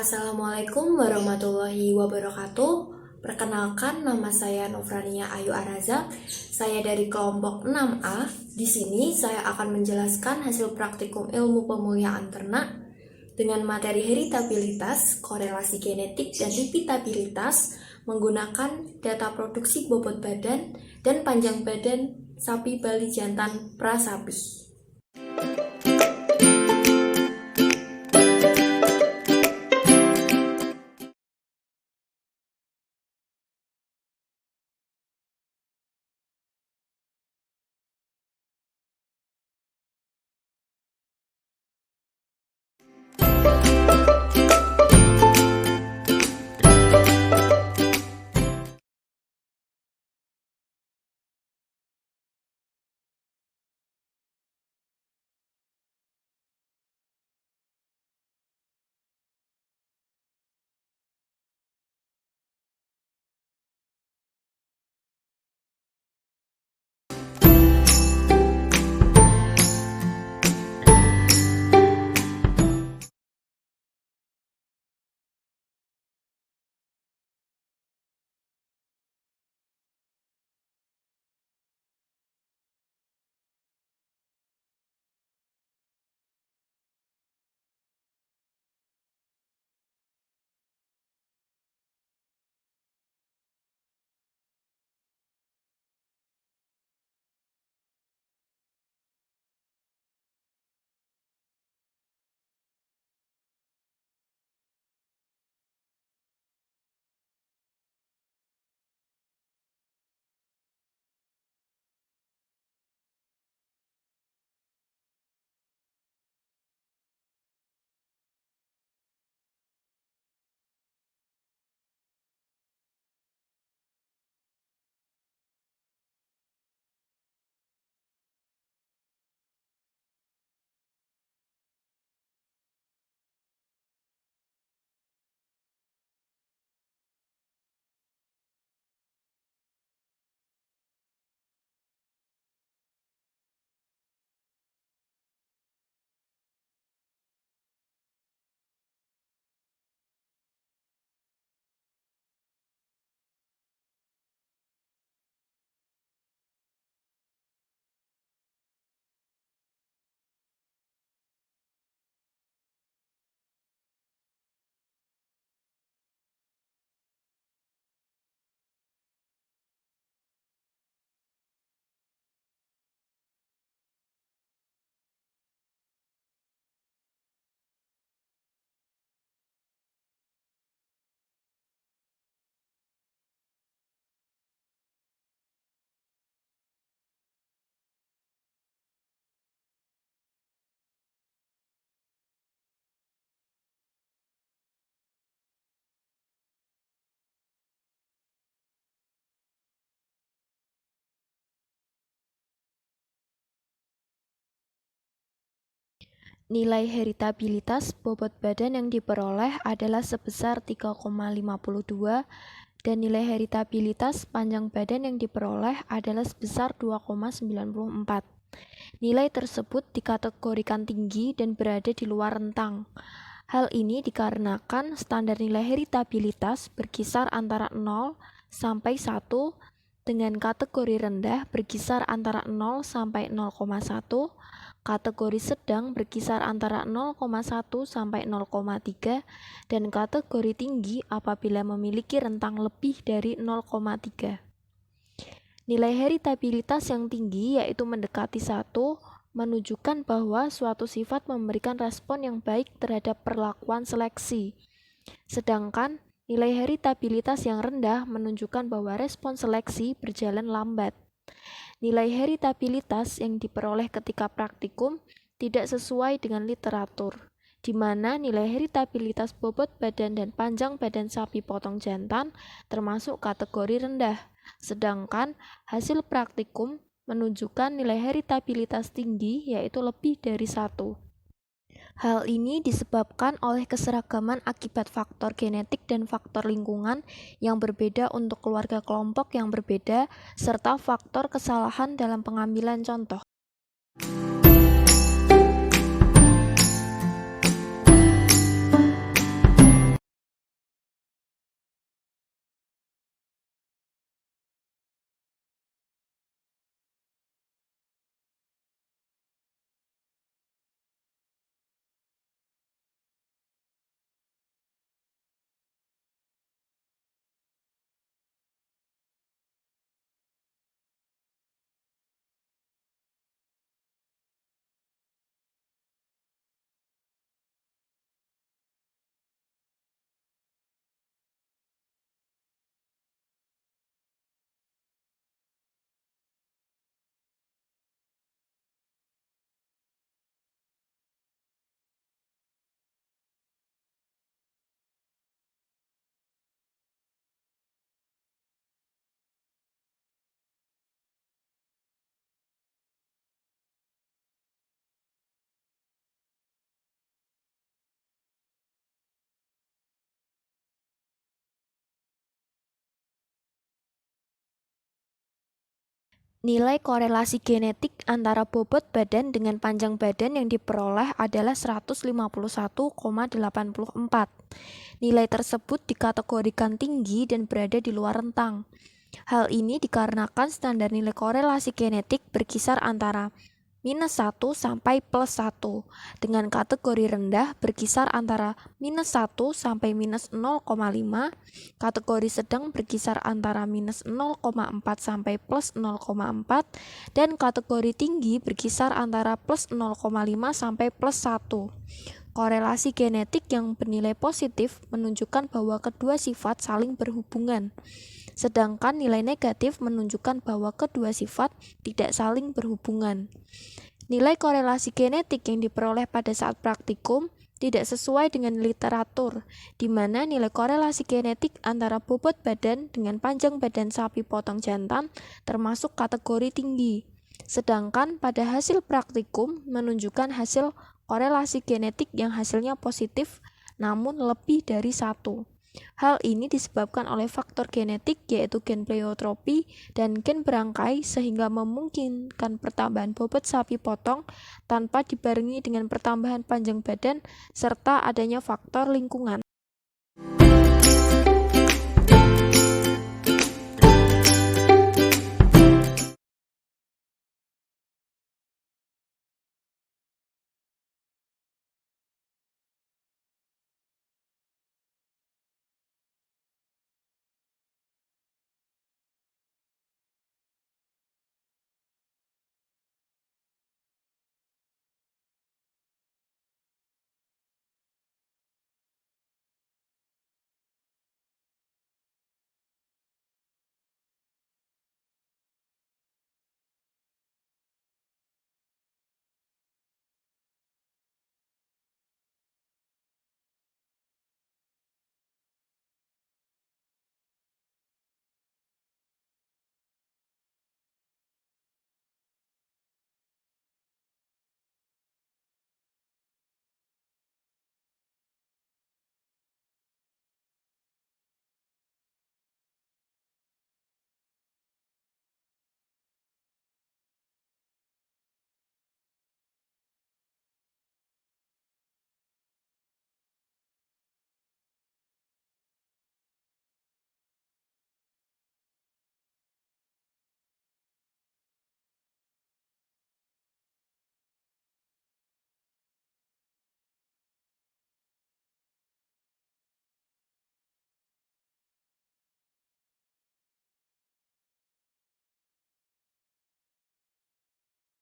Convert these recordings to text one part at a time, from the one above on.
Assalamualaikum warahmatullahi wabarakatuh. Perkenalkan, nama saya Nofrania Ayu Araza. Saya dari kelompok 6A. Di sini saya akan menjelaskan hasil praktikum ilmu pemuliaan ternak dengan materi heritabilitas, korelasi genetik, dan repeatabilitas menggunakan data produksi bobot badan dan panjang badan sapi Bali jantan prasapi. Nilai heritabilitas bobot badan yang diperoleh adalah sebesar 3,52 dan nilai heritabilitas panjang badan yang diperoleh adalah sebesar 2,94. Nilai tersebut dikategorikan tinggi dan berada di luar rentang. Hal ini dikarenakan standar nilai heritabilitas berkisar antara 0 sampai 1 dengan kategori rendah berkisar antara 0 sampai 0,1, kategori sedang berkisar antara 0,1 sampai 0,3, dan kategori tinggi apabila memiliki rentang lebih dari 0,3. Nilai heritabilitas yang tinggi yaitu mendekati 1 menunjukkan bahwa suatu sifat memberikan respon yang baik terhadap perlakuan seleksi. Sedangkan nilai heritabilitas yang rendah menunjukkan bahwa respon seleksi berjalan lambat. Nilai heritabilitas yang diperoleh ketika praktikum tidak sesuai dengan literatur, di mana nilai heritabilitas bobot badan dan panjang badan sapi potong jantan termasuk kategori rendah, sedangkan hasil praktikum menunjukkan nilai heritabilitas tinggi yaitu lebih dari 1. Hal ini disebabkan oleh keseragaman akibat faktor genetik dan faktor lingkungan yang berbeda untuk keluarga kelompok yang berbeda, serta faktor kesalahan dalam pengambilan contoh. Nilai korelasi genetik antara bobot badan dengan panjang badan yang diperoleh adalah 151,84. Nilai tersebut dikategorikan tinggi dan berada di luar rentang. Hal ini dikarenakan standar nilai korelasi genetik berkisar antara -1 sampai +1, dengan kategori rendah berkisar antara -1 sampai -0,5, kategori sedang berkisar antara -0,4 sampai +0,4, dan kategori tinggi berkisar antara +0,5 sampai +1. Korelasi genetik yang bernilai positif menunjukkan bahwa kedua sifat saling berhubungan, sedangkan nilai negatif menunjukkan bahwa kedua sifat tidak saling berhubungan. Nilai korelasi genetik yang diperoleh pada saat praktikum tidak sesuai dengan literatur, di mana nilai korelasi genetik antara bobot badan dengan panjang badan sapi potong jantan termasuk kategori tinggi. Sedangkan pada hasil praktikum menunjukkan hasil korelasi genetik yang hasilnya positif namun lebih dari 1. Hal ini disebabkan oleh faktor genetik yaitu gen pleiotropi dan gen berangkai sehingga memungkinkan pertambahan bobot sapi potong tanpa dibarengi dengan pertambahan panjang badan serta adanya faktor lingkungan.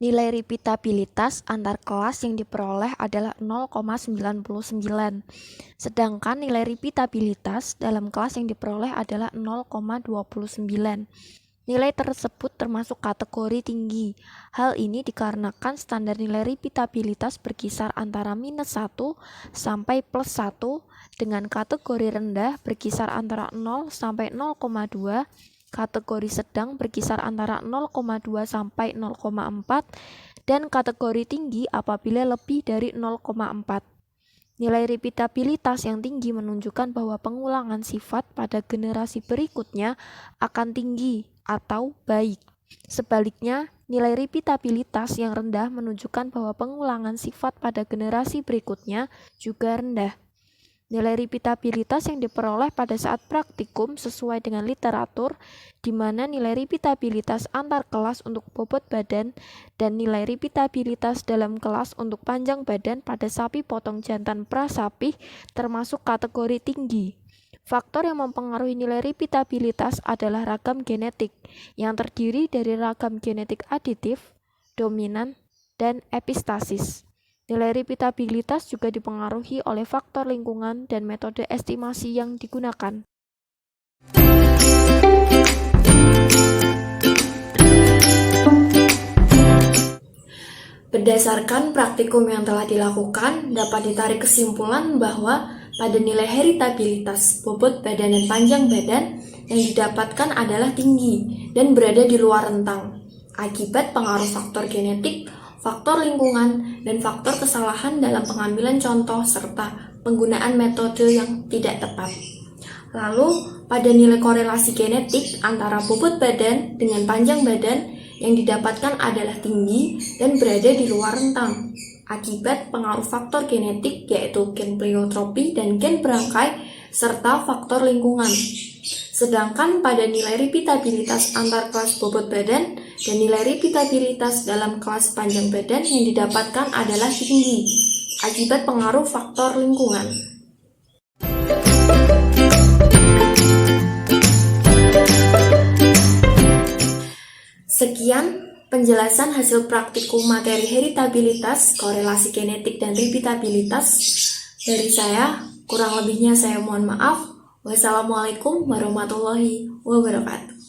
Nilai repeatabilitas antar kelas yang diperoleh adalah 0,99, sedangkan nilai repeatabilitas dalam kelas yang diperoleh adalah 0,29. Nilai tersebut termasuk kategori tinggi. Hal ini dikarenakan standar nilai repeatabilitas berkisar antara -1 sampai +1, dengan kategori rendah berkisar antara 0 sampai 0,2, kategori sedang berkisar antara 0,2 sampai 0,4, dan kategori tinggi apabila lebih dari 0,4. Nilai repeatabilitas yang tinggi menunjukkan bahwa pengulangan sifat pada generasi berikutnya akan tinggi atau baik. Sebaliknya, nilai repeatabilitas yang rendah menunjukkan bahwa pengulangan sifat pada generasi berikutnya juga rendah. Nilai repeatabilitas yang diperoleh pada saat praktikum sesuai dengan literatur, di mana nilai repeatabilitas antar kelas untuk bobot badan dan nilai repeatabilitas dalam kelas untuk panjang badan pada sapi potong jantan prasapih termasuk kategori tinggi. Faktor yang mempengaruhi nilai repeatabilitas adalah ragam genetik, yang terdiri dari ragam genetik aditif, dominan, dan epistasis. Nilai repeatabilitas juga dipengaruhi oleh faktor lingkungan dan metode estimasi yang digunakan. Berdasarkan praktikum yang telah dilakukan, dapat ditarik kesimpulan bahwa pada nilai heritabilitas bobot badan dan panjang badan yang didapatkan adalah tinggi dan berada di luar rentang, akibat pengaruh faktor genetik, faktor lingkungan, dan faktor kesalahan dalam pengambilan contoh serta penggunaan metode yang tidak tepat. Lalu, pada nilai korelasi genetik antara bobot badan dengan panjang badan yang didapatkan adalah tinggi dan berada di luar rentang akibat pengaruh faktor genetik yaitu gen pleiotropi dan gen berangkai serta faktor lingkungan. Sedangkan pada nilai repeatabilitas antar kelas bobot badan dan nilai repeatabilitas dalam kelas panjang badan yang didapatkan adalah tinggi akibat pengaruh faktor lingkungan. Sekian penjelasan hasil praktikum materi heritabilitas, korelasi genetik, dan repeatabilitas dari saya. Kurang lebihnya saya mohon maaf. Wassalamualaikum warahmatullahi wabarakatuh.